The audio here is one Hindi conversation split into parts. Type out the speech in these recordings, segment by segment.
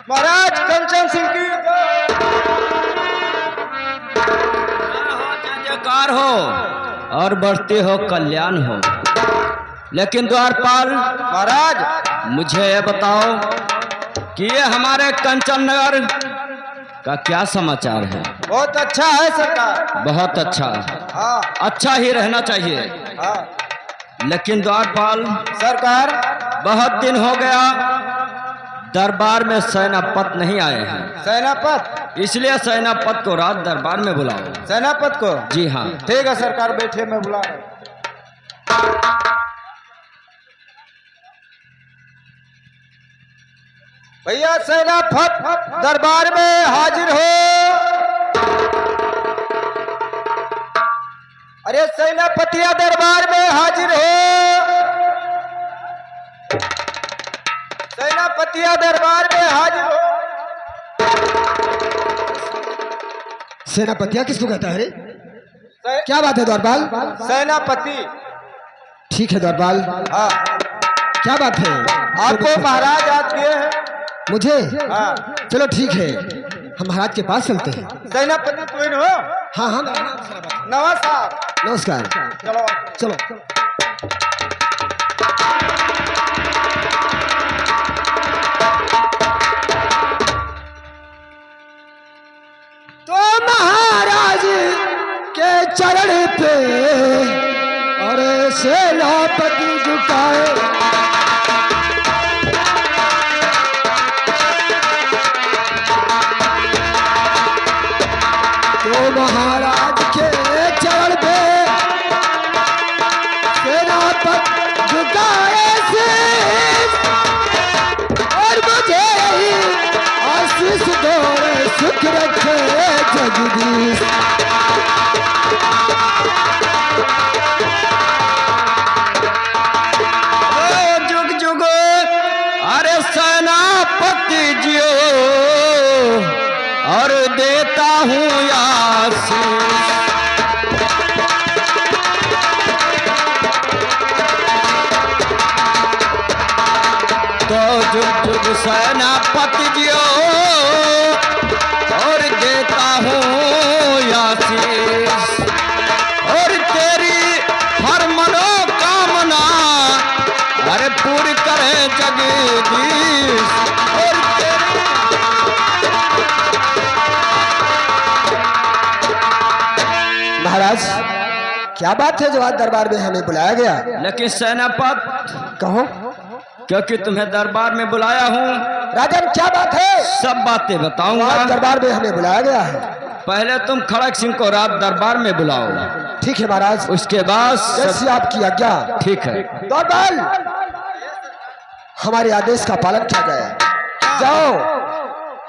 महाराज कंचन सिंह की जयकार हो और बढ़ते हो कल्याण हो। लेकिन द्वारपाल महाराज मुझे ये बताओ कि ये हमारे कंचन नगर का क्या समाचार है। बहुत अच्छा है सरकार। बहुत अच्छा, हाँ अच्छा ही रहना चाहिए। हाँ लेकिन द्वारपाल सरकार। बहुत दिन हो गया दरबार में सेनापति नहीं आए हैं, सेनापत इसलिए सेनापति को रात दरबार में बुलाओ। सेनापत को जी हाँ। ठीक है सरकार, बैठे मैं बुला रहा हूं। भैया सेनापत दरबार में हाजिर हो। अरे सेनापतिया दरबार में हाजिर हो। सेनापतिया दरबार में हाजिर हो। सेनापतिया किसको कहता है रे? क्या बात है द्वारपाल? सेनापति। ठीक है द्वारपाल, हाँ क्या बात है? आपको महाराज याद किए हैं। मुझे? हाँ चलो ठीक है, हम महाराज के पास चलते हैं। सेनापति तुम हो? हाँ हाँ नमस्कार। नमस्कार। चलो चलो तो महाराज के चरण पे और सेनापति झुकाए। तो महाराज के चरण पे सेनापति झुकाए शीश और मुझे ही आशीष दो सुख रखे जगदीश। जुग जुग अरे सेनापति जियो और देता हूँ आशीष। तो जुग जुग सेनापति जियो और देता हूँ आशीष। और तेरी हर मनोकामना अरे पूरी करे जगदीश। और तेरी महाराज क्या बात है जो आज दरबार में हमें बुलाया गया? लेकिन सेनापति कहो। क्योंकि तुम्हें दरबार में बुलाया हूँ, राजन क्या बात है? सब बातें आज बताऊंगा। दरबार में हमें बुलाया गया है। पहले तुम खड़क सिंह को रात दरबार में बुलाओ, ठीक है महाराज, उसके बाद जैसी आपकी आज्ञा। ठीक है। दौड़बाल हमारे आदेश का पालन किया जाए। जाओ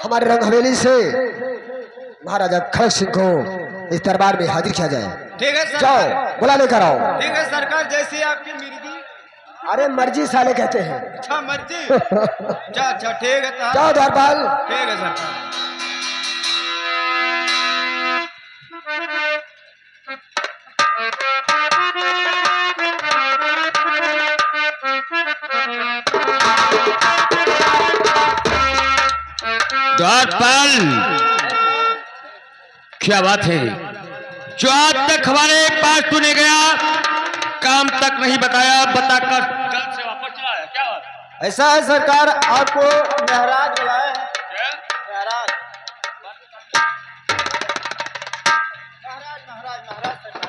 हमारे रंग हवेली से महाराजा खड़क सिंह को इस दरबार में हाजिर किया जाए। ठीक है सरकार। जाओ बुला लेकर आओ। ठीक है सरकार, जैसी आपकी मर्जी। अरे मर्जी साले कहते हैं। अच्छा मर्जी। अच्छा ठीक है तो। जाओ द्वारपाल। ठीक है सरकार। द्वारपाल क्या बात है जो आज तक हमारे पास तूने गया काम तक नहीं बताया, बताकर जल्द से वापस चला है, क्या बात है? ऐसा है सरकार, आपको महाराज बुलाए हैं। महाराज महाराज महाराज महाराज सरकार।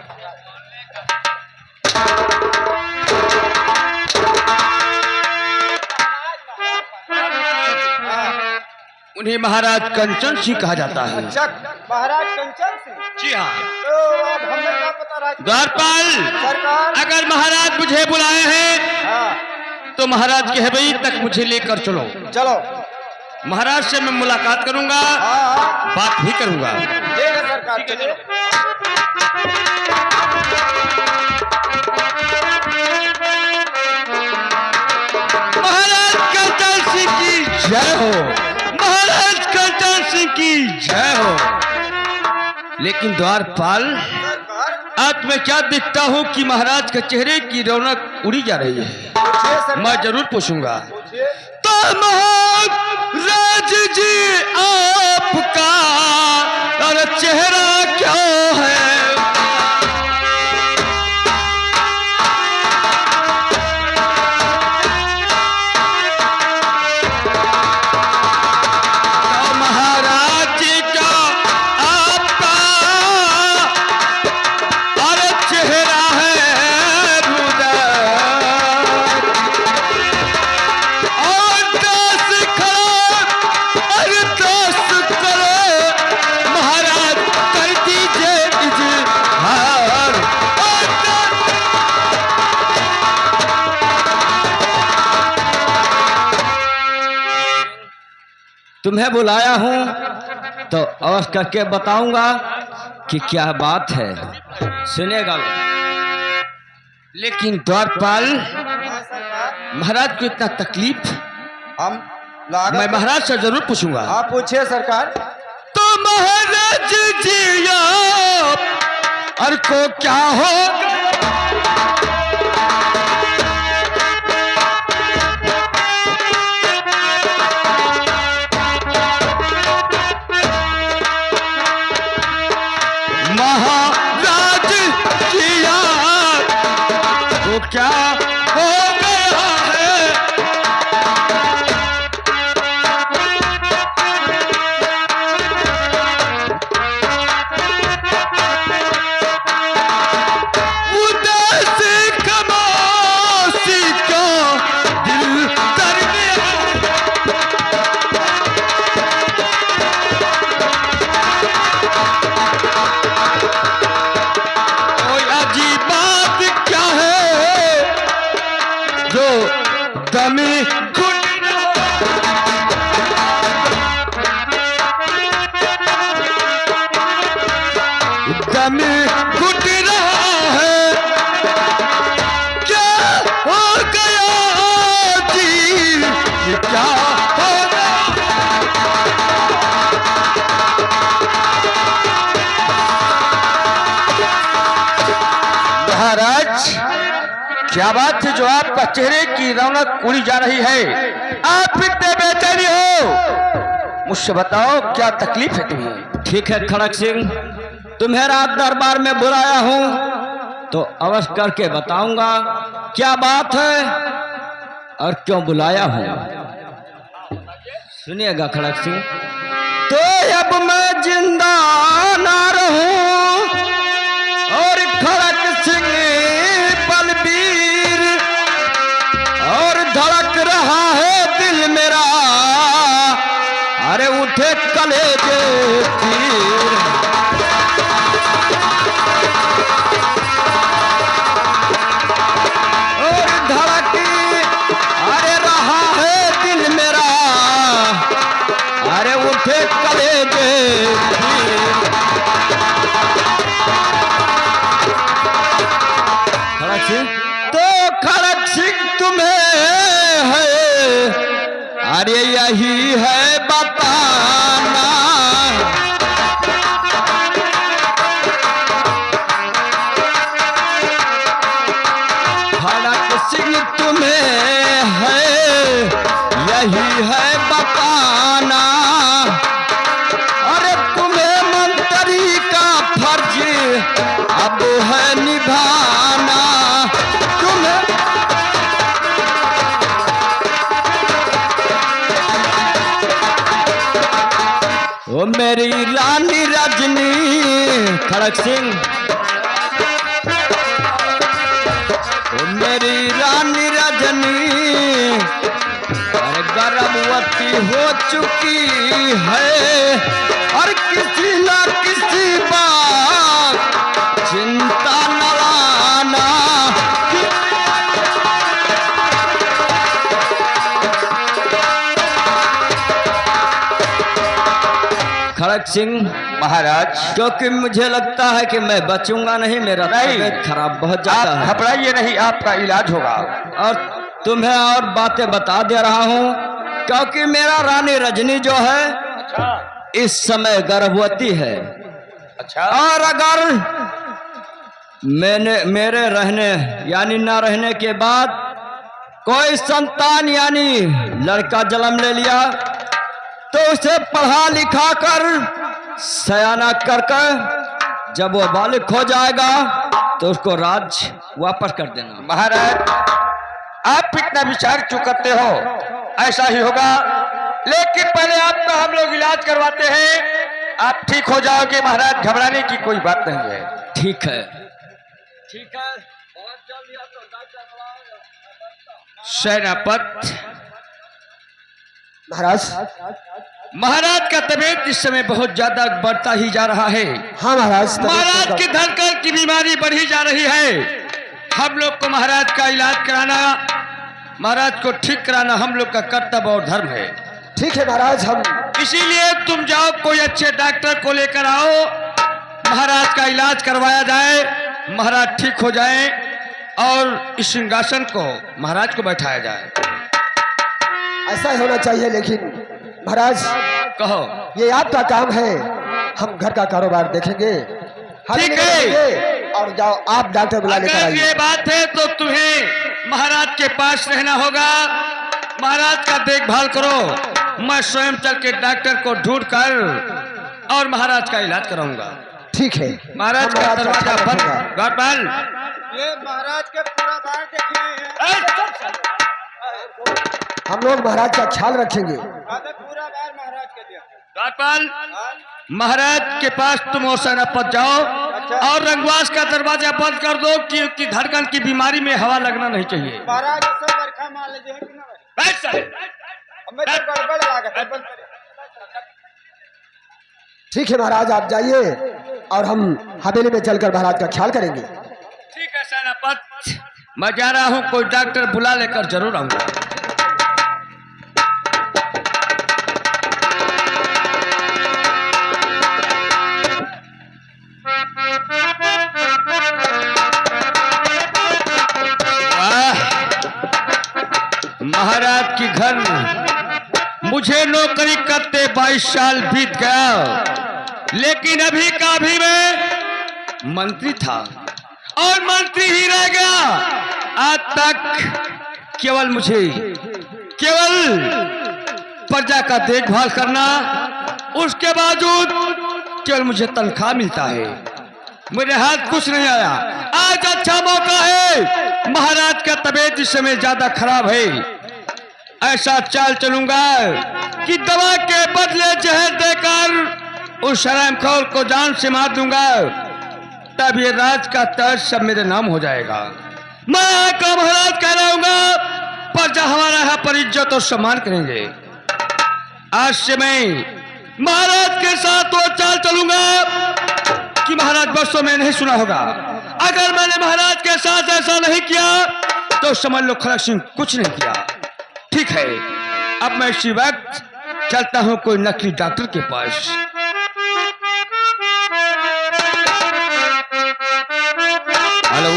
उन्हें महाराज कंचन सिंह कहा जाता है। अच्छा महाराज कंचन सिंह। जी हाँ। तो अब हमें क्या पता राज द्वारपाल सरकार। अगर महाराज मुझे बुलाए हैं हाँ तो महाराज के हवेली तक मुझे लेकर चलो। चलो। महाराज से मैं मुलाकात करूंगा, हाँ बात भी करूंगा। ठीक है सरकार, चलो। महाराज कंचन सिंह की जय हो, महाराज कंचन सिंह की जय हो। लेकिन द्वारपाल आज मैं क्या देखता हूँ कि महाराज के चेहरे की रौनक उड़ी जा रही है। मैं जरूर पूछूंगा। तो महाराज महाराज जी आपका और चेहरा क्या है? तुम्हें बुलाया हूं तो अवश्य करके बताऊंगा कि क्या बात है, सुनेगा। लेकिन द्वारपाल हाँ सरकार। महाराज को इतना तकलीफ, हम लागत मैं महाराज से जरूर पूछूंगा। आप पूछिए सरकार। तो महाराज जी आप और को क्या हो? महाराज किया वो क्या हो गया है? उदास खमोशी का दिल कर गया। दमी घुट दमी घुट रहा है, क्या हो गया जी, ये क्या हो गया? महाराज क्या बात है जो आपका चेहरे की रौनक उड़ी जा रही है? आप इतने बेचैनी हो, मुझसे बताओ क्या तकलीफ है तुम्हें? ठीक है खड़क सिंह, तुम्हें रात दरबार में बुलाया हूं तो अवश्य करके बताऊंगा क्या बात है और क्यों बुलाया हूं। सुनिएगा खड़क सिंह। तो अब मैं जिंदा ना रहूं और खड़क सिंह बलबीर और धड़क रहा है दिल मेरा, अरे उठे कलेजे तीर। और धड़क अरे रहा है दिल मेरा, अरे उठे कलेजे तीर। खड़क सिंह तो खड़क सिंह तुम्हें है, अरे यही है बताना। खड़क सिंह तुम्हें है, यही है बताना। अरे तुम्हें मंत्री का फर्ज अब है निभाना। ओ मेरी रानी रजनी, खड़क सिंह ओ मेरी रानी रजनी, अरे गर्भवती हो चुकी है और किसी न किसी बात चिंता न लाना। खड़क सिंह महाराज क्योंकि मुझे लगता है कि मैं बचूंगा नहीं, मेरा तबीयत खराब बहुत ज्यादा है। घबराइए नहीं, आपका इलाज होगा। और तुम्हें और बातें बता दे रहा हूं क्योंकि मेरा रानी रजनी जो है इस समय गर्भवती है। अच्छा। और अगर मेरे रहने यानी न रहने के बाद कोई संतान यानी लड़का जन्म ले लिया तो उसे पढ़ा लिखा कर सयाना कर कर जब वो बालिग हो जाएगा तो उसको राज वापस कर देना। महाराज आप इतना विचार क्यों करते हो? ऐसा ही होगा, लेकिन पहले आपका हम लोग इलाज करवाते हैं। आप ठीक हो जाओगे महाराज, घबराने की कोई बात नहीं है। ठीक है सेनापति। महाराज। महाराज का तबीयत इस समय बहुत ज्यादा बढ़ता ही जा रहा है। हाँ महाराज। महाराज की धड़कन की बीमारी बढ़ी जा रही है। हम लोग को महाराज का इलाज कराना, महाराज को ठीक कराना हम लोग का कर्तव्य और धर्म है। ठीक है महाराज, हम इसीलिए तुम जाओ, कोई अच्छे डॉक्टर को लेकर आओ, महाराज का इलाज करवाया जाए, महाराज ठीक हो जाए और इस सिंहासन को महाराज को बैठाया जाए। ऐसा ही होना चाहिए। लेकिन महाराज कहो। ये आपका काम है, हम घर का कारोबार देखेंगे। ठीक है। और जाओ आप डॉक्टर बुला लेकर अगर आइए। ये बात है तो तुम्हें महाराज के पास रहना होगा, महाराज का देखभाल करो। मैं स्वयं चल के डॉक्टर को ढूंढ कर और महाराज का इलाज कराऊंगा। ठीक है। महाराज का दरवाजा बंद। गौपाल, ये महाराज के पूरा बार देखिए। हम लोग महाराज का ख्याल रखेंगे। पूरा बार महाराज के दिया। गौपाल, महाराज के पास तुम और सेनापति जाओ और रंगवास का दरवाजा बंद कर दो, क्योंकि धड़कन की बीमारी में हवा लगना नहीं चाहिए। महाराज सब बरखा मान लीजिए कि ना बैठ साले। हमें तो गड़बड़ लागत है। ठीक है महाराज, आप जाइए और हम हवेली में चलकर महाराज का ख्याल करेंगे। ठीक है सेनापति, मैं जा रहा हूँ, कोई डॉक्टर बुला लेकर जरूर आऊंगा। महाराज की घर मुझे नौकरी करते 22 साल बीत गया, लेकिन अभी का भी मैं मंत्री था और मंत्री ही रह गया। आज तक केवल प्रजा का देखभाल करना, उसके बावजूद केवल मुझे तनख्वाह मिलता है, मेरे हाथ कुछ नहीं आया। आज अच्छा मौका है, महाराज का तबीयत इस समय ज्यादा खराब है। ऐसा चाल चलूंगा कि दवा के बदले जहर देकर उस हरामखोर को जान से मार दूंगा, तब ये राज का ताज सब मेरे नाम हो जाएगा। मैं का महाराज कह रहूंगा, प्रजा हमारा यहाँ पर इज्जत और सम्मान करेंगे। आज से मैं महाराज के साथ वो चाल चलूंगा कि महाराज बरसों में नहीं सुना होगा। अगर मैंने महाराज के साथ ऐसा नहीं किया तो समझ लो खड़क सिंह कुछ नहीं किया। ठीक है, अब मैं इसी वक्त चलता हूं कोई नकली डॉक्टर के पास। हेलो,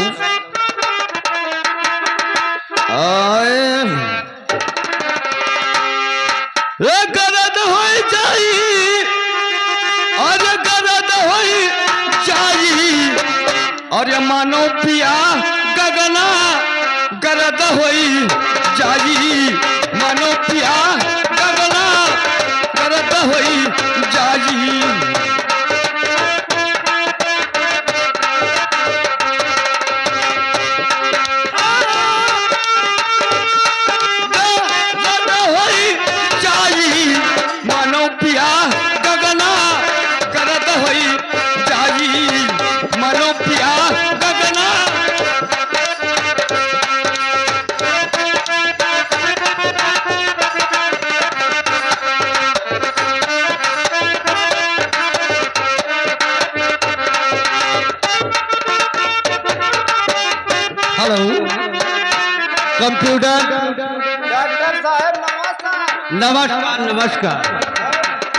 गरद हो जाई और गरद हो जाई और ये मानो पिया गगना गरद हो जाई, मानो पिया गगना गरद हो जाई। Hello computer. डॉक्टर साहब नमस्कार। नमस्कार नमस्कार।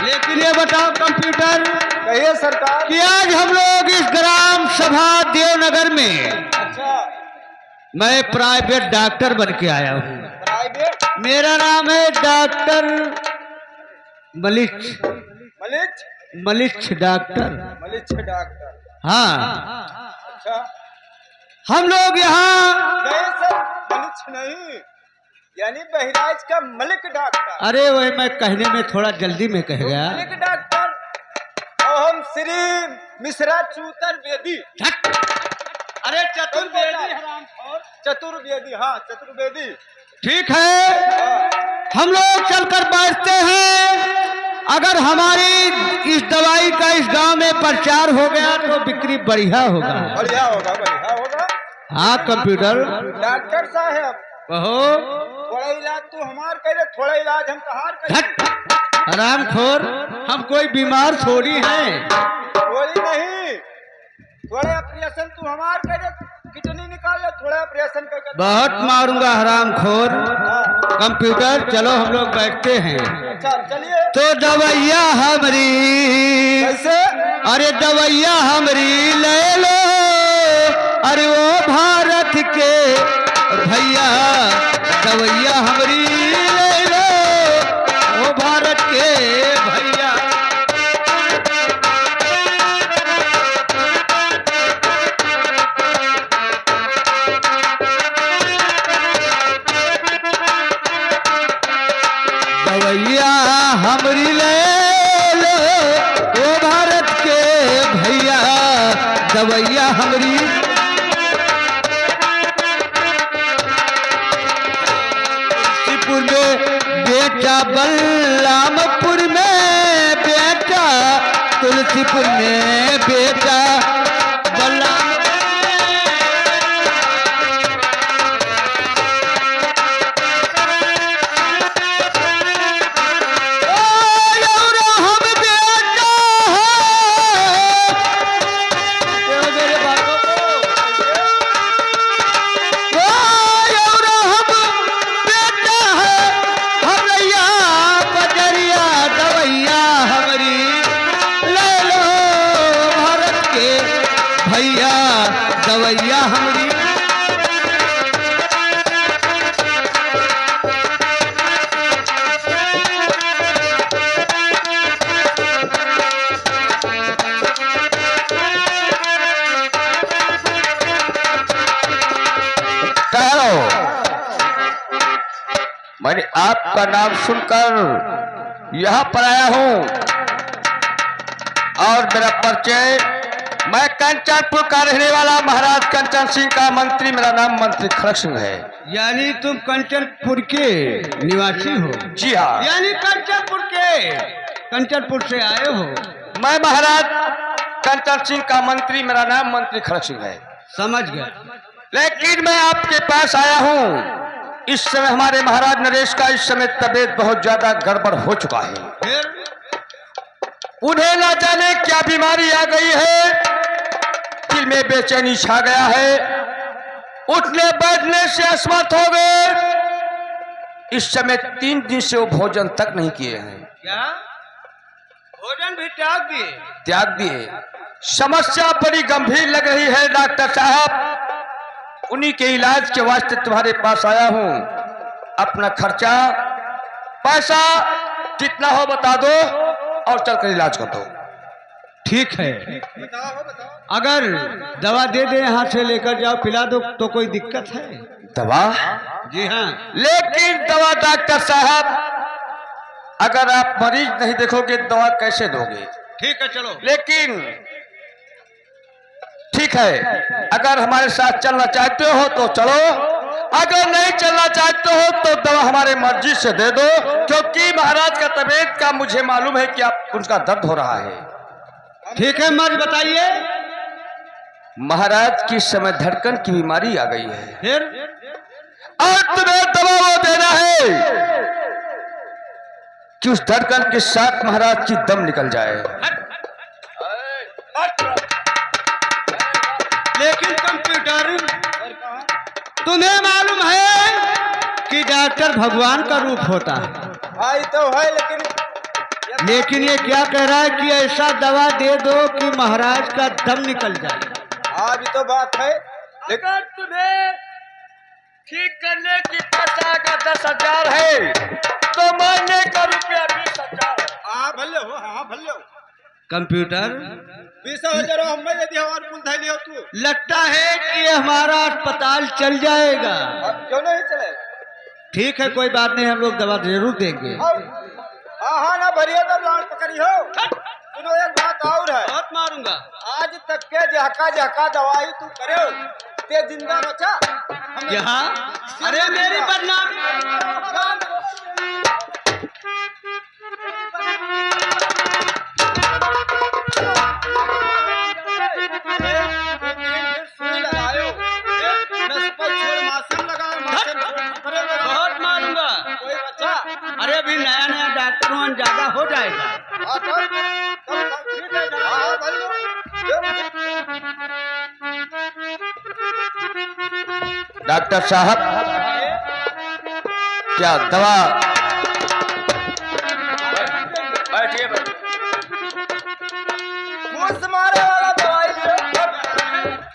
लेकिन ये बताओ कंप्यूटर, कहिए सरकार। कि आज हम लोग इस ग्राम सभा देवनगर में, अच्छा, मैं प्राइवेट डॉक्टर बन के आया हूँ। प्राइवेट? मेरा नाम है डॉक्टर मलिच। मलिच डॉक्टर। मलिच डॉक्टर। हाँ, अच्छा, हम लोग यहाँ नहीं सर, मलिच नहीं, यानी बहराइच का मलिक डॉक्टर। अरे वही मैं कहने में थोड़ा जल्दी में कह गया। मलिक डॉक्टर और हम श्री मिश्रा चूतर बेदी। अरे चतुर्वेदी हरामखोर। चतुर्वेदी, हाँ चतुर्वेदी। ठीक है, हम लोग चलकर बैठते हैं। अगर हमारी इस दवाई का इस गांव में प्रचार हो गया तो बिक्री बढ़िया होगा। बढ़िया होगा, बढ़िया होगा। हाँ कंप्यूटर डॉक्टर साहब कहो। थोड़ा इलाज तू हमार करे, थोड़ा इलाज हम कहार करे। हरामखोर, हम कोई बीमार थोड़ी हैं। थोड़ी नहीं, थोड़े ऑपरेशन तू हमार करे, किडनी निकाल ले, थोड़ा ऑपरेशन करके। बहुत मारूंगा हरामखोर। कंप्यूटर चलो हम लोग बैठते हैं। अच्छा चलिए। तो दवैया हमरी कैसे? अरे दवैया हमरी ले लो। अरे वो भारत के भैया दवैया हमरी ले लो, वो भारत के भैया। दवैया हमरी ले लो, वो भारत के भैया दवैया हमरी। तुलसीपुर में बेटा, बलरामपुर में बेटा, तुलसीपुर में बेटा बलराम। दवैया हमरी। मैंने आपका नाम सुनकर यहाँ पर आया हूँ और मेरा परिचय, मैं कंचनपुर का रहने वाला महाराज कंचन सिंह का मंत्री, मेरा नाम मंत्री खड़क सिंह है। यानी तुम कंचनपुर के निवासी हो? जी हाँ। यानी कंचनपुर से आए हो? मैं महाराज कंचन सिंह का मंत्री, मेरा नाम मंत्री खड़क सिंह है। समझ गया। लेकिन मैं आपके पास आया हूँ, इस समय हमारे महाराज नरेश का इस समय तबीयत बहुत ज्यादा गड़बड़ हो चुका है। फिर उन्हें ना जाने क्या बीमारी आ गई है, दिल में बेचैनी छा गया है, उठने बैठने से असमर्थ हो गए। इस समय 3 दिन से वो भोजन तक नहीं किए हैं। क्या भोजन भी त्याग दिए? त्याग दिए। समस्या बड़ी गंभीर लग रही है डॉक्टर साहब, उन्हीं के इलाज के वास्ते तुम्हारे पास आया हूं। अपना खर्चा पैसा कितना हो बता दो और चलकर इलाज कर दो। ठीक है, अगर दवा दे दे, यहाँ से लेकर जाओ, पिला दो तो कोई दिक्कत है? दवा? जी हाँ। लेकिन दवा डॉक्टर साहब, अगर आप मरीज नहीं देखोगे दवा कैसे दोगे? ठीक है चलो। लेकिन ठीक है, अगर हमारे साथ चलना चाहते हो तो चलो, अगर नहीं चलना चाहते हो तो दवा हमारे मर्जी से दे दो, क्योंकि महाराज का तबीयत का मुझे मालूम है कि आप उनका दर्द हो रहा है। ठीक है, मर्ज बताइए। महाराज की समय धड़कन की बीमारी आ गई है। फिर और तुम्हें दवा वो देना है कि उस धड़कन के साथ महाराज की दम निकल जाए। लेकिन कंप्यूटर, तुम्हें मालूम है कि डॉक्टर भगवान का रूप होता है? भाई तो है, लेकिन ये क्या कह रहा है कि ऐसा दवा दे दो कि महाराज का दम निकल जाए। हाँ भी तो बात है, अगर तुम्हें ठीक करने की पैसा अगर 10,000 है तो महीने का रुपया 20,000। हाँ भले हो, हाँ भले हो। कंप्यूटर 20,000 हम यदि हमारे कुल धैली हो तू, लगता है कि हमारा अस्पताल चल जाएगा। क्यों नहीं चले? ठीक है, कोई बात नहीं, हम लोग दवा जरूर देंगे। हाँ हाँ ना भरिए तब लाड़ पकड़ी हो। सुनो एक बात और है, बहुत मारूंगा। आज तक के जहका जहका दवाई तू करे ते जिंदा बचा यहाँ अरे मेरी बदनामी। बहुत मारूंगा। कोई बच्चा अरे अभी नया नया डॉक्टर हूँ, ज्यादा हो जाएगा। हाँ, तब ठीक है, हाँ, भर लो। डॉक्टर साहब क्या दवा? बैठिए बैठिए। मूस मारे वाला दवाई दे।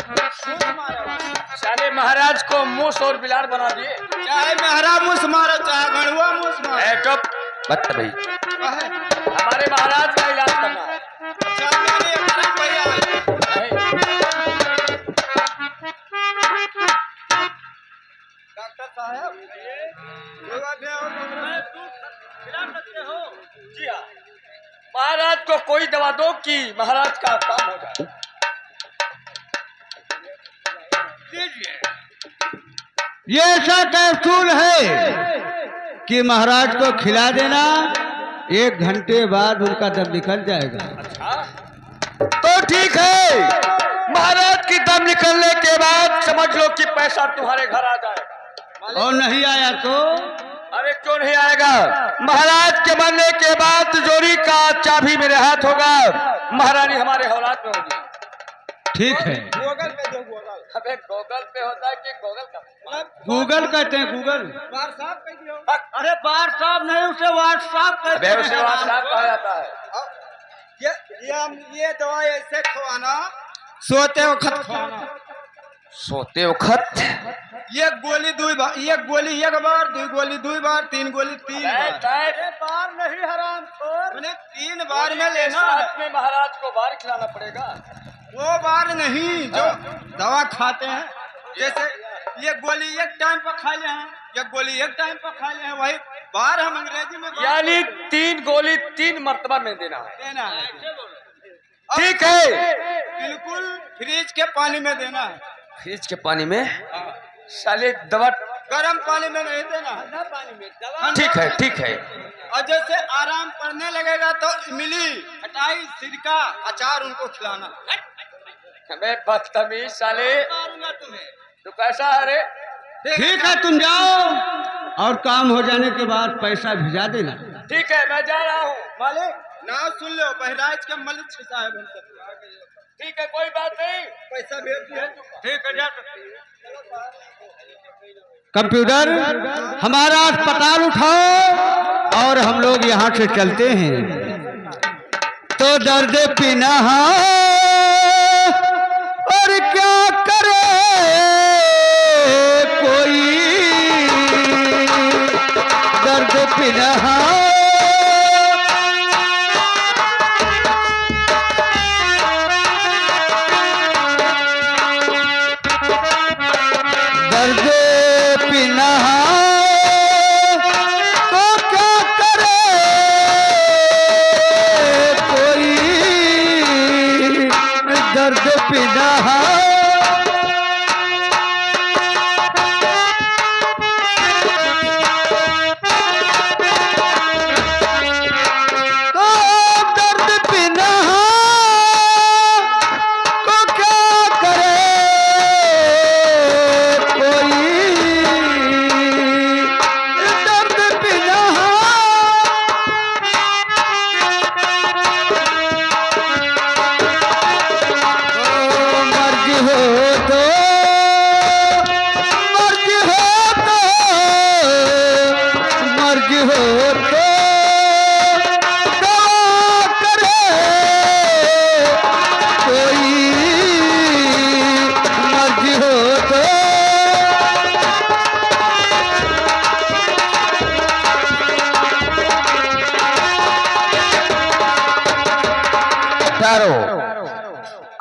मूस मारे वाला। साले महाराज को मूस और बिलार बना दिए। चाहे मेहरा मूस मारो चाहे गणुआ मूस मारो। चुप बत भाई, हमारे महाराज का इलाज करना है। अच्छा मेरे हराम भैया डॉक्टर साहब योगा दे हो। जी हाँ, महाराज को कोई दवा दो कि महाराज का काम हो जाए। ये ऐसा कैप्सूल है कि महाराज को खिला देना, 1 घंटे बाद उनका दम निकल जाएगा। तो ठीक है, महाराज की दम निकलने के बाद समझ लो कि पैसा तुम्हारे घर आ जाएगा। और नहीं आया तो? अरे क्यों नहीं आएगा? महाराज के मरने के बाद तिजोरी का चाबी मेरे हाथ होगा, महारानी हमारे औलाद में होगी। ठीक है। गूगल पे दो गूगल। अबे गूगल पे होता है कि गूगल का? गूगल कहते हैं, गूगल। व्हाट्सएप पे दियो। अरे व्हाट्सएप नहीं, उसे व्हाट्सएप कहते हैं। उसे व्हाट्सएप कहा जाता है। ये दवाई ऐसे खवाना, सोते वक्त खवाना। सोते वक्त ये गोली 2 बार, एक गोली 1 बार, 2 गोली 2 बार, 3 गोली 3 बार। बार नहीं हराम खोर, मैंने 3 बार में लेना है। में महाराज को बार खिलाना पड़ेगा। वो बार नहीं जो दवा खाते हैं, जैसे ये गोली 1 टाइम पर खा ले हैं, ये गोली 1 टाइम पर खा ले हैं, वही बार हम अंग्रेजी में यानी 3 गोली 3 मर्तबा में देना है। देना है। ठीक है, बिल्कुल फ्रिज के पानी में देना है। फ्रिज के पानी में? साले दवा गर्म पानी में नहीं देना है, पानी में दवा। ठीक है ठीक है। और जैसे आराम पड़ने लगेगा तो इमली, खटाई, सिरका, अचार उनको खिलाना। मैं बदतमीज साले, तुम्हें तू कैसा है रे? ठीक है, तुम जाओ और काम हो जाने के बाद पैसा भिजा देना। ठीक है, मैं जा रहा हूँ। मालिक नाम सुन लो, बहराइच के मलिक साहब हैं। ठीक है, कोई बात नहीं, पैसा भेज दिया। ठीक है, जा। कंप्यूटर, हमारा अस्पताल उठाओ और हम लोग यहाँ से चलते हैं। तो दर्द पीना और क्या करे कोई, दर्द पीना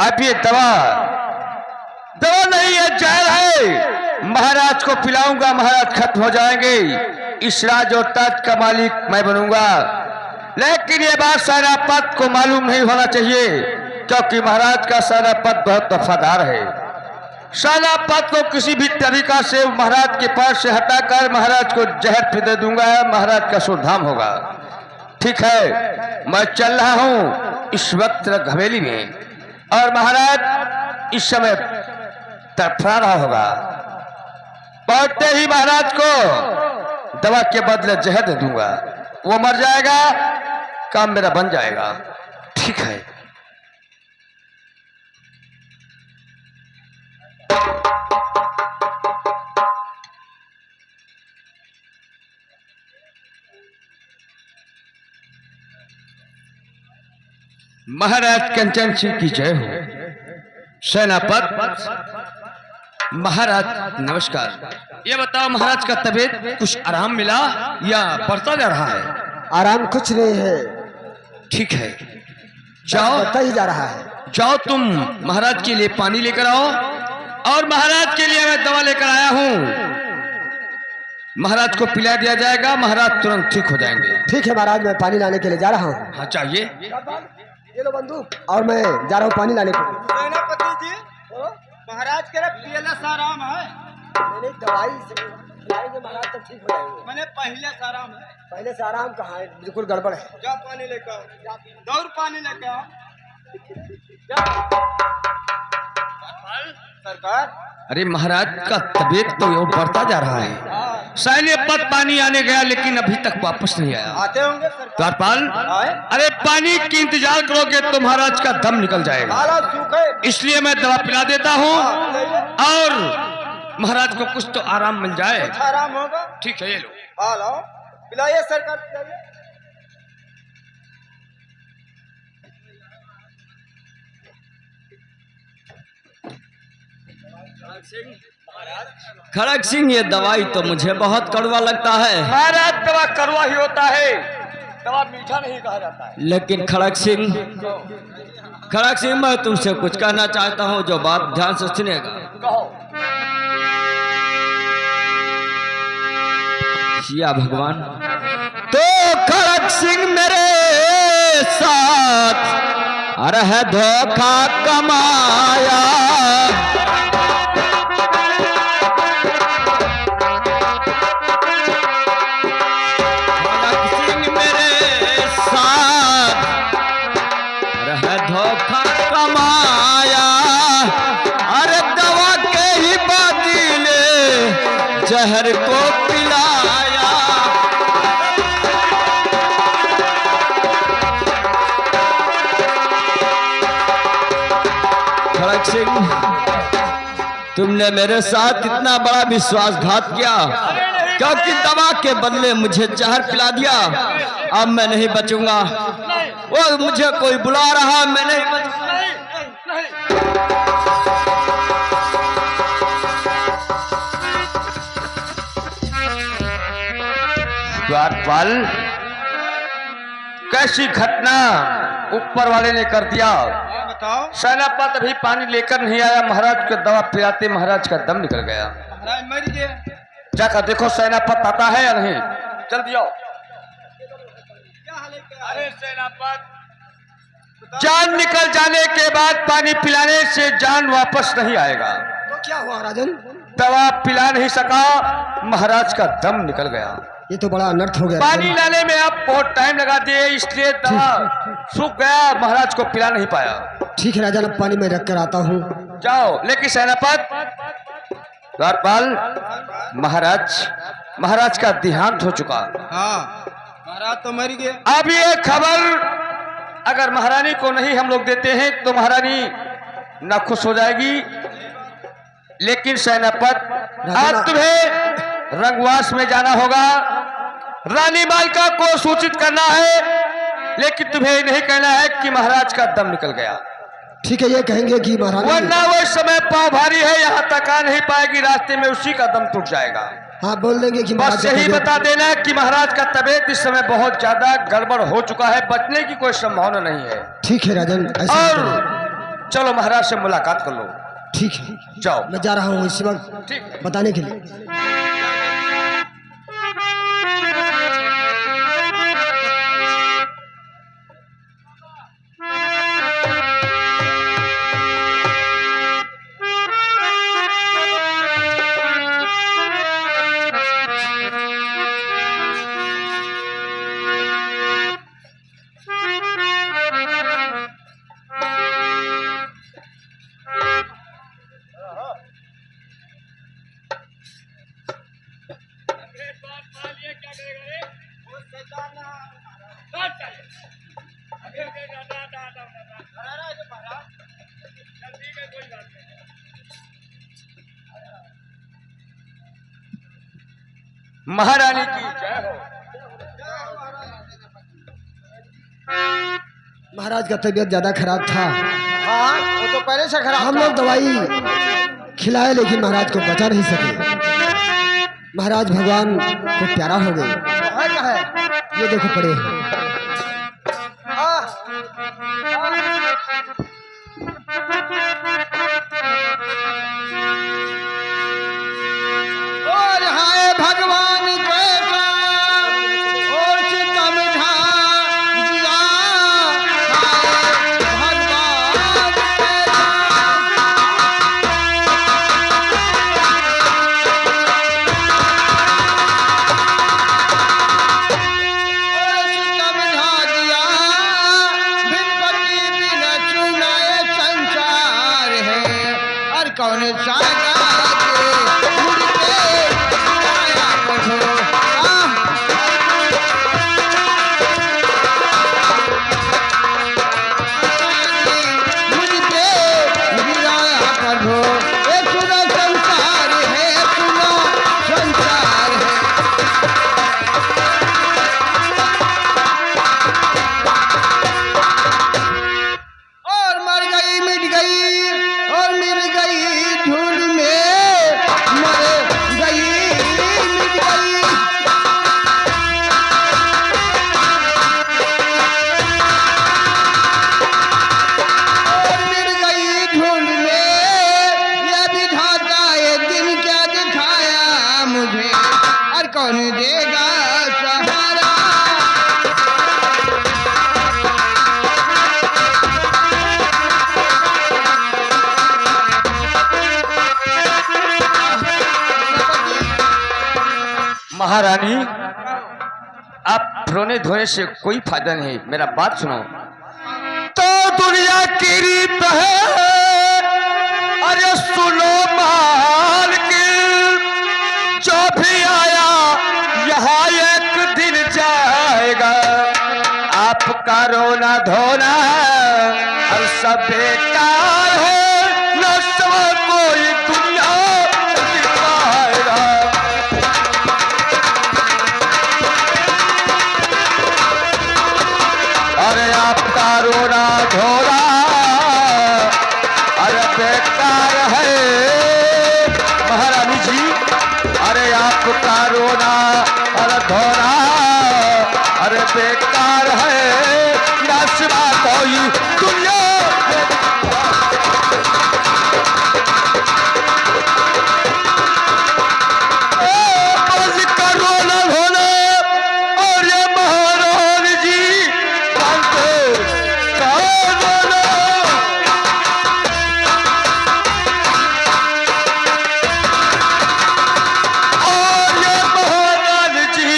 अब ये दवा नहीं है, जहर है। महाराज को पिलाऊंगा, महाराज खत्म हो जाएंगे, इस राज और ताज का मालिक मैं बनूंगा। लेकिन ये बात सेनापति को मालूम नहीं होना चाहिए, क्योंकि महाराज का सेनापति बहुत वफादार है। सेनापति को किसी भी तरीका से महाराज के पास से हटाकर महाराज को जहर पी दे दूंगा, महाराज का शुद्धाम होगा। ठीक है, मैं चल रहा हूं इस वक्त हवेली में, और महाराज इस समय तड़फड़ा रहा होगा। पहुंचते ही महाराज को दवा के बदले जहर दे दूंगा, वो मर जाएगा, काम मेरा बन जाएगा। ठीक है। महाराज कंचन सिंह की जय हो। सेनापति महाराज नमस्कार। ये बताओ महाराज का तबीयत कुछ आराम मिला या बढ़ता जा रहा है? आराम कुछ नहीं है, ठीक है, जाओ बढ़ता ही जा रहा है। जाओ तुम महाराज के लिए पानी लेकर आओ, और महाराज के लिए मैं दवा लेकर आया हूँ। महाराज को पिला दिया जाएगा, महाराज तुरंत ठीक हो जाएंगे। ठीक है महाराज, मैं पानी लाने के लिए जा रहा हूँ। हाँ चाहिए। ये लो बंदूक, और मैं जा रहा हूँ पानी लाने के लिए। सेनापति जी, महाराज के पियला से आराम है? नहीं, दवाई से खिलाएंगे महाराज तो ठीक हो जाएंगे। मैंने पहले से आराम है? पहले से आराम कहाँ है, बिल्कुल गड़बड़ है। जा पानी लेकर आओ, दौड़ पानी लेकर आओ। सरकार, अरे महाराज का तबीयत तो और बढ़ता जा रहा है। सैन्य पद पानी आने गया, लेकिन अभी तक वापस नहीं आया। आते होंगे सरकार। द्वारपाल, आए? अरे पानी की इंतजार करोगे तो महाराज का दम निकल जाएगा, हालत सूखे। इसलिए मैं दवा पिला देता हूँ, और महाराज को कुछ तो आराम मिल जाए। अच्छा आराम होगा। ठीक है, ये लो। हाँ लाओ, पिलाइए सरकार, पिलाइए। खड़ग सिंह, ये दवाई तो मुझे बहुत कड़वा लगता है। महाराज दवा कड़वा ही होता है, दवा मीठा नहीं कहा जाता है। लेकिन खड़ग सिंह, मैं तुमसे कुछ कहना चाहता हूँ, जो बात ध्यान से सुनेगा। कहो। या भगवान, तो खड़ग सिंह मेरे साथ अरे है धोखा कमाया, धोखा कमाया, अरे दवा के ही बदले जहर को पिलाया। खड़ग सिंह, तुमने मेरे साथ इतना बड़ा विश्वासघात किया, क्योंकि दवा के बदले मुझे जहर पिला दिया। अब मैं नहीं बचूंगा, वो मुझे कोई बुला रहा, मैं नहीं बचूंगा। द्वारपाल, कैसी घटना ऊपर वाले ने कर दिया। बताओ। सेनापति अभी पानी लेकर नहीं आया, महाराज को दवा पिलाते महाराज का दम निकल गया। महाराज मर गए। जाकर देखो सेनापति आता है या नहीं, जल्दी आओ। अरे सेनापति, जान निकल जाने के बाद पानी पिलाने से जान वापस नहीं आएगा। तो क्या हुआ राजन? दवा पिला नहीं सका, महाराज का दम निकल गया। ये तो बड़ा अनर्थ हो गया। पानी लाने में आप बहुत टाइम लगा दिए, इसलिए दवा सूख गया, महाराज को पिला नहीं पाया। ठीक है राजन, अब पानी में रख कर आता हूँ। जाओ। लेकिन सेनापति, द्वारपाल, महाराज का देहांत हो चुका। हाँ, महाराज तो मर गए। अब ये खबर अगर महारानी को नहीं हम लोग देते हैं तो महारानी नाखुश हो जाएगी। लेकिन सेनापति, आज तुम्हें रंगवास में जाना होगा, रानी मालिका को सूचित करना है, लेकिन तुम्हें नहीं कहना है कि महाराज का दम निकल गया। ठीक है, ये कहेंगे कि महाराज, वरना वो इस समय पाँव भारी है, यहाँ तक आ नहीं पाएगी, रास्ते में उसी का दम टूट जाएगा। हाँ बोल देंगे कि बस यही बता देना कि महाराज का तबीयत इस समय बहुत ज्यादा गड़बड़ हो चुका है, बचने की कोई संभावना नहीं है। ठीक है राजन, ऐसा और चलो महाराज से मुलाकात कर लो। ठीक है, जाओ। मैं जा रहा हूँ इसी वक्त ठीक। बताने के लिए। महारानी की जय हो। महाराज का तबीयत ज्यादा खराब था। हाँ वो तो पहले से खराब हम था। लोग दवाई खिलाए लेकिन महाराज को बचा नहीं सके। महाराज भगवान को प्यारा हो गए। है क्या है? ये देखो पड़े हैं। और हाय भगवान कैसा और सितम ढा दिया, हाय भगवान कैसा। और सितम ढा दिया, बिन पति बिन चुनाए संसार है। और कौन सागा कौन देगा सहारा। महारानी आप रोने धोने से कोई फायदा नहीं, मेरा बात सुनो। तो दुनिया की रीत है, अरे सुनो माल की, जो भी आया यहाँ एक दिन जाएगा। आपका रोना धोना और सब बेकार है, न सब कोई दुनिया दिखाएगा। अरे आपका रोना धोना अरे बेकार है महारानी जी। अरे आपका रोना अरे धोना अरे बेकार है, ना सिवा कोई दुनिया। बस का रोना धोना और ये महारानी जी जानते का रोना। और ये महारानी जी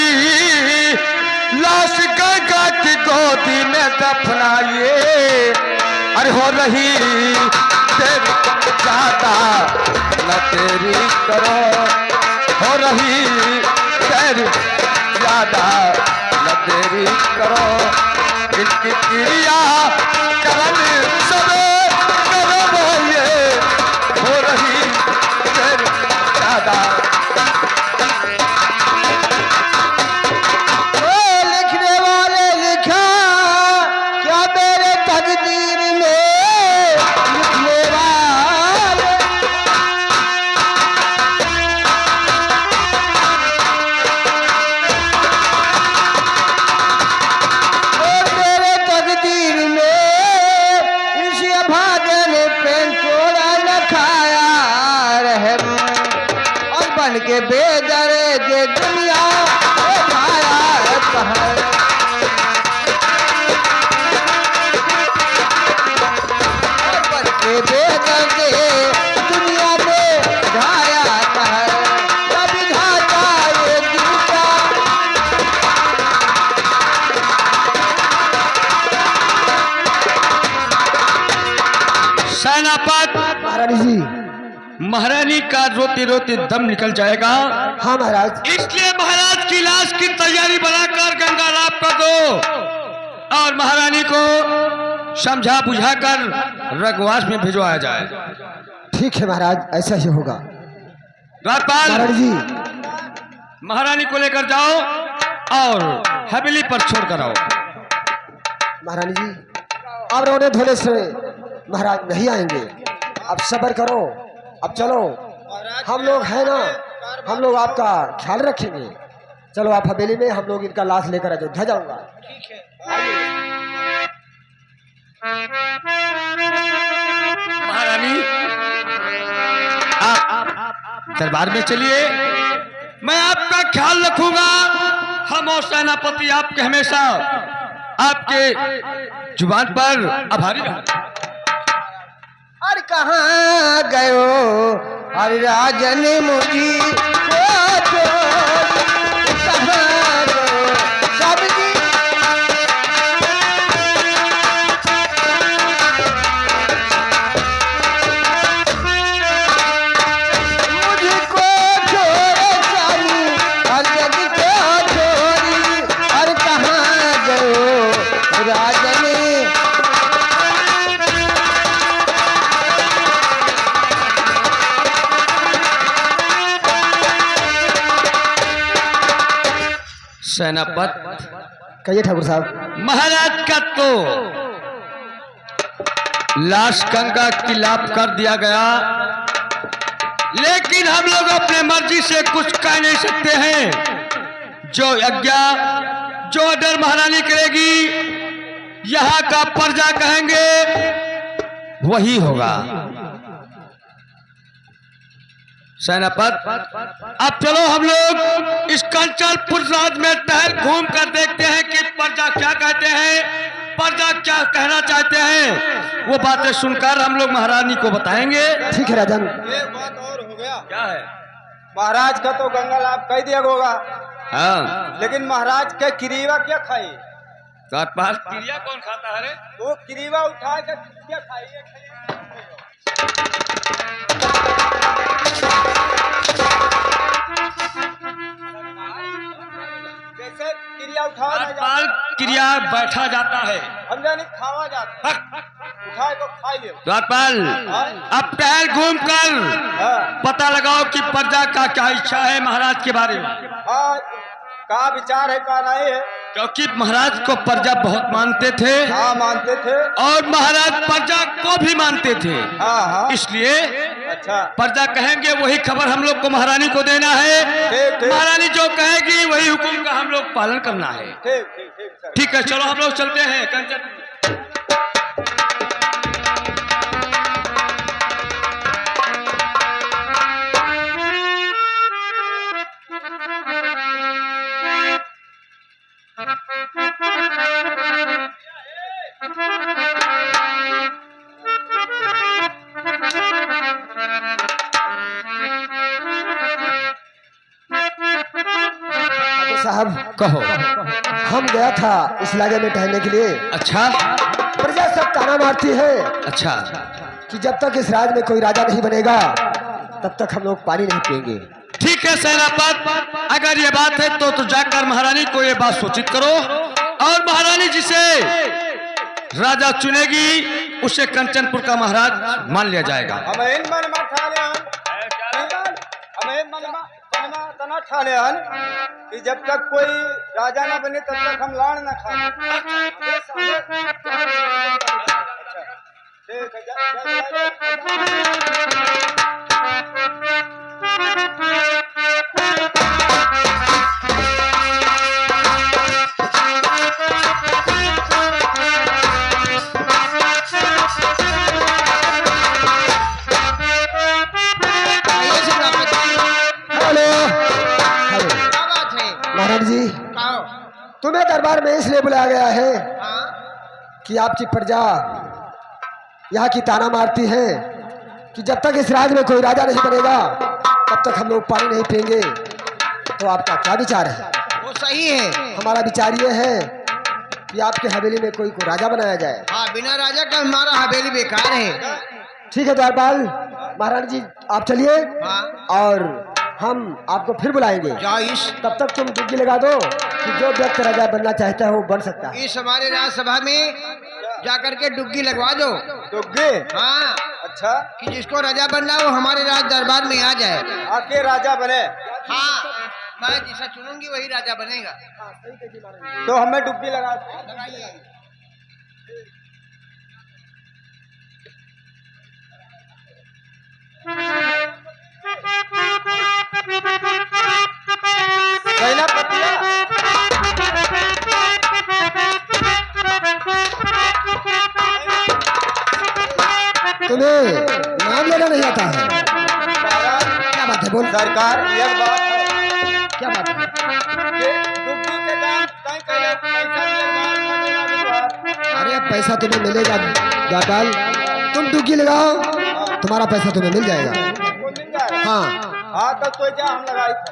लाश गंगा की गोदी में दफनाइए। अरे हो रही तेरी ज्यादा न तेरी करो, हो रही तेरी ज्यादा न तेरी करो। इनकी क्रिया करन सब करो, ये हो रही तेरी ज्यादा। लिखने वाले लिखा क्या मेरे तकदीर में, लिखने वाले और मेरे तकदीर में के बेदर्द दुनिया ढाया कहर। बन के बेदर्द दुनिया में ढाया कहर। तब ढाता ये दिल का सेनापत महारानी जी। महारानी का रोते रोते दम निकल जाएगा। हाँ महाराज। इसलिए महाराज की लाश की तैयारी बनाकर गंगा लाभ कर दो और महारानी को समझा बुझाकर रघुवास में भिजवाया जाए। ठीक है महाराज, ऐसा ही होगा। राजपाल महारानी जी। महारानी को लेकर जाओ और हवेली पर छोड़ कर आओ। महारानी जी, अब रोने धोने से महाराज नहीं आएंगे। अब सब्र करो, अब चलो, हम लोग हैं ना, हम लोग आपका ख्याल रखेंगे। चलो आप हवेली में, हम लोग इनका लाश लेकर अयोध्या जाऊंगा। महारानी आप दरबार में चलिए, मैं आपका ख्याल रखूंगा। हम और सेनापति आपके हमेशा आपके जुबान पर आभारी रहेंगे। और कहाँ गयो हर राजन मुझी को छोड़, कहाँ गयो सब्जी। मुझको छोड़ साली हर जग को छोड़ी, और कहाँ गयो राजन। सेनापत कहिए ठाकुर साहब। महाराज का तो लाश गंगा की लाभ कर दिया गया, लेकिन हम लोग अपने मर्जी से कुछ कह नहीं सकते हैं। जो आज्ञा जो ऑर्डर महारानी करेगी, यहाँ का प्रजा कहेंगे वही होगा। सेनापत अब चलो हम लोग इस कंचनपुर राज में टहल घूम कर देखते हैं कि प्रजा क्या कहते हैं, प्रजा क्या कहना चाहते हैं। वो बातें सुनकर हम लोग महारानी को बताएंगे। ठीक है राजन। एक बात और हो गया। क्या है? महाराज का तो गंगा लाभ कह दिया होगा, हाँ, लेकिन महाराज के किरीवा क्या खाई? क्रिया कौन खाता है रे? वो किरीवा उठा के क्या खाई? जैसे क्रिया उठाया ना राजपाल जाता, क्रिया बैठा जाता है। हम जाने खावा जाता है। उठाए को खा लियो। राजपाल अब टहल घूम कर हाँ, पता लगाओ कि प्रजा का क्या इच्छा है महाराज के बारे में। हाँ, का विचार है का नहीं है? क्योंकि महाराज को प्रजा बहुत मानते थे हाँ, मानते थे। और महाराज प्रजा को भी मानते थे। हाँ हाँ, इसलिए अच्छा, प्रजा कहेंगे वही खबर हम लोग को महारानी को देना है। ठीक ठीक महारानी जो कहेगी वही हुक्म का हम लोग पालन करना है। ठीक ठीक ठीक सर। ठीक है, चलो हम लोग चलते हैं कंचन। ठाकुर साहब, कहो। हम गया था इस इलाके में टहलने के लिए। अच्छा प्रजा सब ताना मारती है अच्छा, कि जब तक इस राज में कोई राजा नहीं बनेगा तब तक हम लोग पानी नहीं पिएंगे। ठीक है सेनापत, अगर ये बात है तो जाकर महारानी को ये बात सूचित करो और महारानी जिसे राजा चुनेगी उसे कंचनपुर का महाराज मान लिया जाएगा। हम इन मन में ठा ले हन, हम इन मन में तना ठा ले हन कि जब तक कोई राजा ना बने तब तक हम लाड़ ना खा। ठीक है, हेलो तुम्हें दरबार में इसलिए बुलाया गया है कि आपकी प्रजा यहाँ की ताना मारती है कि जब तक इस राज्य में कोई राजा नहीं बनेगा तब तक हम लोग पानी नहीं पिएंगे। तो आपका क्या विचार है? वो सही है। हमारा विचार ये है कि आपके हवेली में कोई को राजा बनाया जाए। हाँ, बिना राजा का हमारा हवेली बेकार है। ठीक है द्वारपाल महारानी जी, आप चलिए हाँ। और हम आपको फिर बुलाएंगे। जाओ इस तब तक तुम डुबकी लगा दो कि जो व्यक्ति राजा बनना चाहता है वो बन सकता है। इस हमारे राज्यसभा में जाकर के डुबकी लगवा दो। डुग्गी? हाँ, अच्छा, कि जिसको राजा बनना हो हमारे राज दरबार में आ जाए। आके राजा बने? हाँ, मैं जिसे चुनूंगी वही राजा बनेगा। तो हमें डुग्गी लगा। पहला पतिया तुम्हें नाम लेना नहीं आता है? क्या बात है, बोल। सरकार एक बात है क्या बात है? कि डुग्गी के दाम कहीं कहीं पैसा लगवा। अरे पैसा तुम्हें मिलेगा द्वारपाल, तुम डुबकी लगाओ, तुम्हारा पैसा तुम्हें मिल जाएगा। मिल जाएगा? हाँ हाँ, तब तो क्या हम लगाए थे।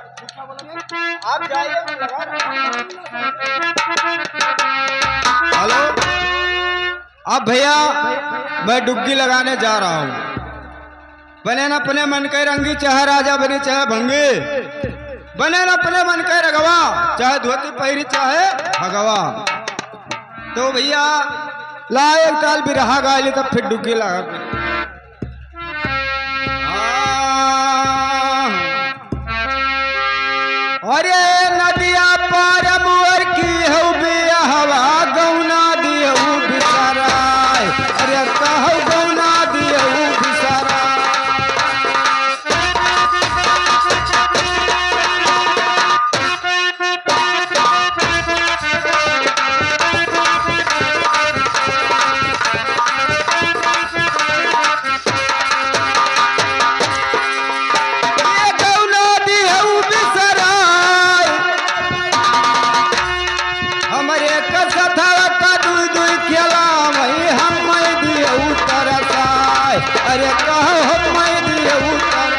आप जाइए, हम लगा रहे हैं। हेलो, अब भैया मैं डुग्गी लगाने जा रहा हूँ। बने न अपने मन के रंगी, चाहे राजा बने चाहे भंगी। बने न अपने मन के रगवा, चाहे धोती पहरी चाहे भगवा। तो भैया ला एक ताल बिरहा गाली, तब फिर डुग्गी लगा। अरे नदिया पार मुअर की हऊ बिया हवा गौना दियऊ बिसराय। अरे कहू गौना दियऊ बिसराय। अरे कहो हम मैं दिए उतर।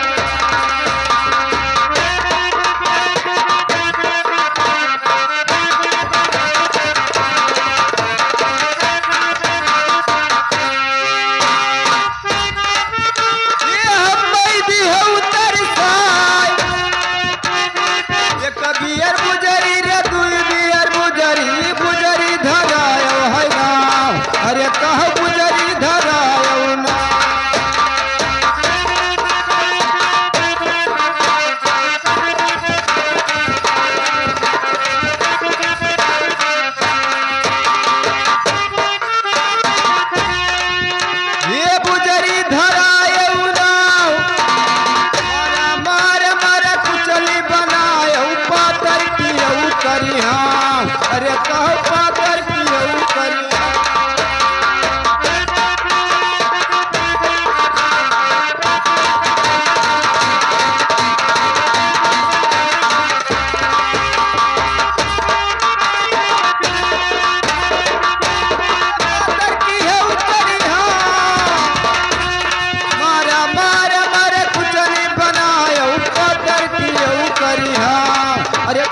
ये हम मैं दिए उतर साय। ये कबियर बुजरी रे दुई बियर बुजरी, बुजरी धरायो है नाम। अरे कहो बुजरी धरायो ना। अरे कहो पाकर पियऊ करी। मारा मारा मारे कुछ नहीं बनाया, पाकर पियऊ करी। हाँ, अरे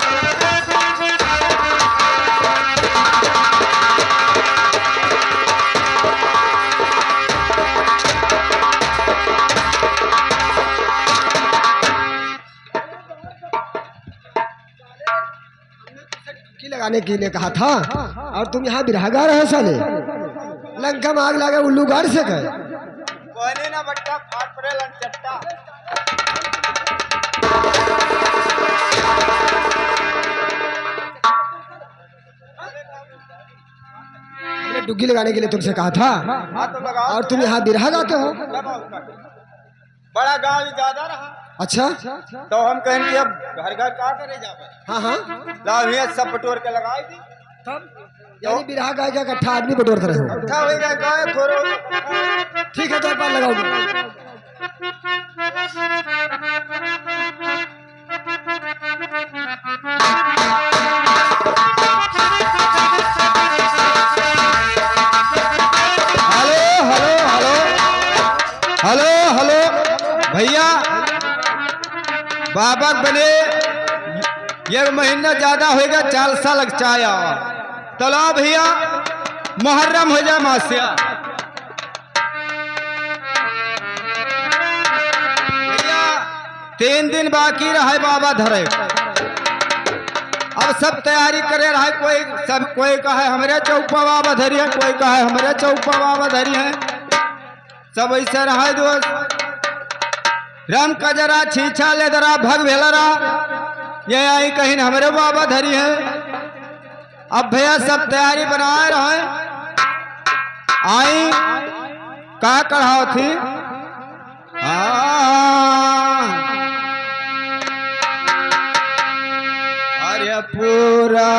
लगाने के लिए कहा था और तुम यहाँ बिरहागा रहे साले। लंका में आग लगे उल्लू गाड़ से गए। कोने ना बट्टा फाट पड़े लंचट्टा। हमने डुग्गी लगाने के लिए तुमसे कहा था हाँ, तो लगाओ। और तुम यहाँ बिरहा गाते हो। बड़ा गांव ज्यादा रहा। अच्छा, तो हम कहें कि अब घर घर क्या करे जावे। हाँ हाँ, लाभिया सब बटोर के लगाई दी। यानी बिरहा गाय का इकट्ठा आदमी बटोर कर रहे हो। इकट्ठा हो गया गाय थोड़ो। ठीक है, तो पर लगाओ। बाबा बने एक महीना ज्यादा होगा 4 साल लग चाया तला भैया मुहर्रम हो जाए मासिया भैया 3 दिन बाकी रहे बाबा धरे अब सब तैयारी करे रहे कोई कहे हमारे चौपा बाबा धरी है कोई कहे हमारे चौपा बाबा धरी है सब ऐसे रहे दोस्त राम का जरा छीछा ले दरा भग भेलरा ये आई कहीं हमारे बाबा धरी है अब भैया सब तैयारी बनाए रहे आई का कढ़ाओ थी अरे पूरा